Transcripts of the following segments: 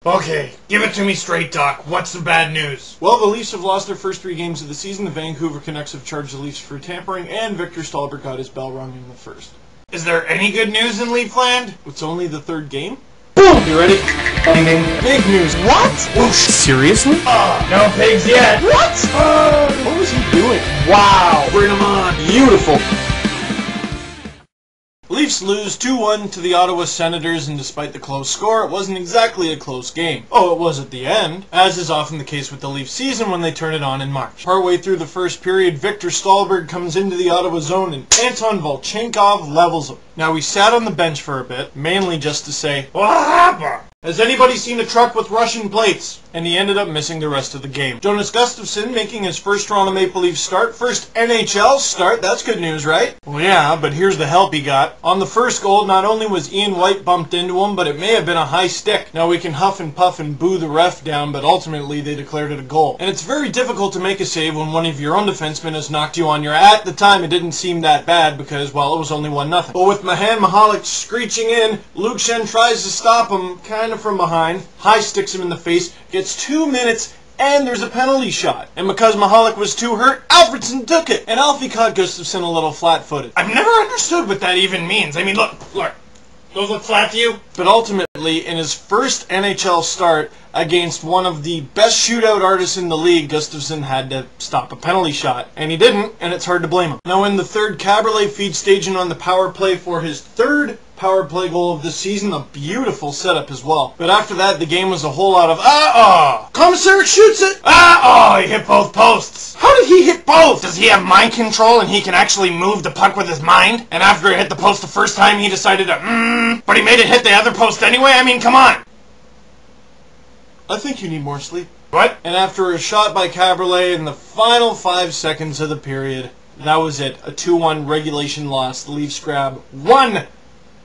Okay, give it to me straight, Doc. What's the bad news? Well, the Leafs have lost their first 3 games of the season. The Vancouver Canucks have charged the Leafs for tampering, and Victor Stalberg got his bell rung in the first. Is there any good news in Leafland? It's only the 3rd game? Boom! You ready? Big news. What? Whoosh. Seriously? No pigs yet. What? What was he doing? Wow! Bring him on! Beautiful. Leafs lose 2-1 to the Ottawa Senators, and despite the close score, it wasn't exactly a close game. Oh, it was at the end, as is often the case with the Leafs season when they turn it on in March. Partway through the first period, Victor Stalberg comes into the Ottawa zone and Anton Volchenkov levels him. Now, we sat on the bench for a bit, mainly just to say, "What happened? Has anybody seen a truck with Russian plates?" And he ended up missing the rest of the game. Jonas Gustafsson making his first Toronto Maple Leafs start, first NHL start, that's good news, right? Well, yeah, but here's the help he got. On the first goal, not only was Ian White bumped into him, but it may have been a high stick. Now, we can huff and puff and boo the ref down, but ultimately they declared it a goal. And it's very difficult to make a save when one of your own defensemen has knocked you on your ass. At the time, it didn't seem that bad because, well, it was only 1-0. But with Mahan Mahalik screeching in, Luke Shen tries to stop him, kind of from behind, high sticks him in the face, gets 2 minutes, and there's a penalty shot. And because Mahalik was too hurt, Alfredson took it, and Alfie caught Gustafsson a little flat-footed. I've never understood what that even means. I mean, look. Those look flat to you? But ultimately, in his first NHL start against one of the best shootout artists in the league, Gustafsson had to stop a penalty shot. And he didn't, and it's hard to blame him. Now, in the third, Caberlet feeds Stajan on the power play for his 3rd power play goal of the season. A beautiful setup as well. But after that, the game was a whole lot of, Commissar shoots it! He hit both posts. How did he hit both? Does he have mind control and he can actually move the puck with his mind? And after it hit the post the first time, he decided to, but he made it hit the other post anyway? I mean, come on. I think you need more sleep. What? And after a shot by Caberlet in the final 5 seconds of the period, that was it. A 2-1 regulation loss. The Leafs grab 1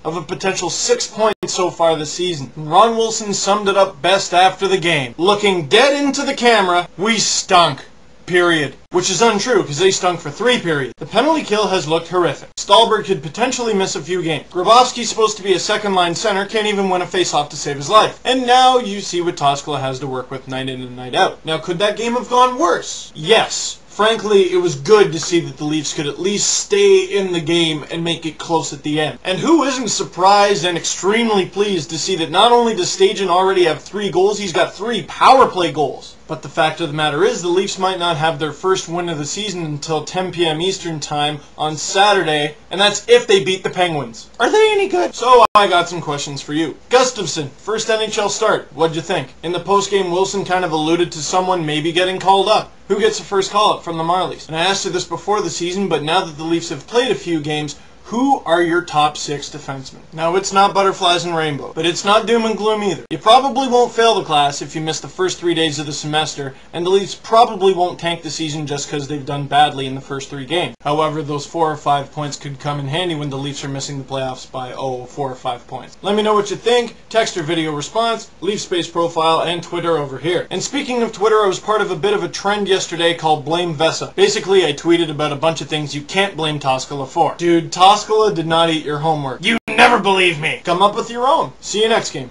of a potential 6 points so far this season. Ron Wilson summed it up best after the game. Looking dead into the camera, we stunk. Period. Which is untrue, because they stunk for 3 periods. The penalty kill has looked horrific. Stalberg could potentially miss a few games. Grabovski's supposed to be a second-line center, can't even win a face-off to save his life. And now you see what Toskala has to work with night in and night out. Now, could that game have gone worse? Yes. Frankly, it was good to see that the Leafs could at least stay in the game and make it close at the end. And who isn't surprised and extremely pleased to see that not only does Stajan already have 3 goals, he's got 3 power play goals. But the fact of the matter is, the Leafs might not have their first win of the season until 10 p.m. Eastern Time on Saturday, and that's if they beat the Penguins. Are they any good? So I got some questions for you. Gustafsson, first NHL start. What'd you think? In the postgame, Wilson kind of alluded to someone maybe getting called up. Who gets the first call-up from the Marlies? And I asked you this before the season, but now that the Leafs have played a few games, who are your top 6 defensemen? Now, it's not butterflies and rainbows, but it's not doom and gloom either. You probably won't fail the class if you miss the first 3 days of the semester, and the Leafs probably won't tank the season just because they've done badly in the first 3 games. However, those 4 or 5 points could come in handy when the Leafs are missing the playoffs by, 4 or 5 points. Let me know what you think. Text or video response, Leaf Space profile, and Twitter over here. And speaking of Twitter, I was part of a bit of a trend yesterday called Blame Vesa. Basically, I tweeted about a bunch of things you can't blame Toskala for. Dude, Toskala did not eat your homework. You never believe me. Come up with your own. See you next game.